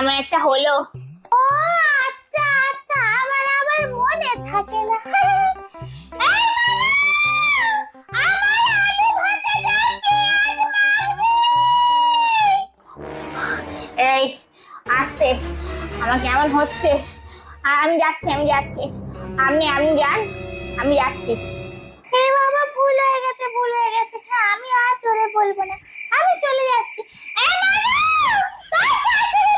কেমন একটা হলো। ও আচ্ছা আচ্ছা, আমার আবার মনে থাকে না। এই বাবা, আমার আলু ভাতে দাও, পেঁয়াজ ভাজি। এই আস্তে, আমার কেমন হচ্ছে। আমি যাচ্ছি, আমি যাচ্ছি। আপনি যান, আমি যাচ্ছি। হে বাবা, ভুল হয়ে গেছে, ভুল হয়ে গেছে। হ্যাঁ, আমি আর জোরে বলবো না, আমি চলে যাচ্ছি। এই বাবা, তোর শাশুড়ি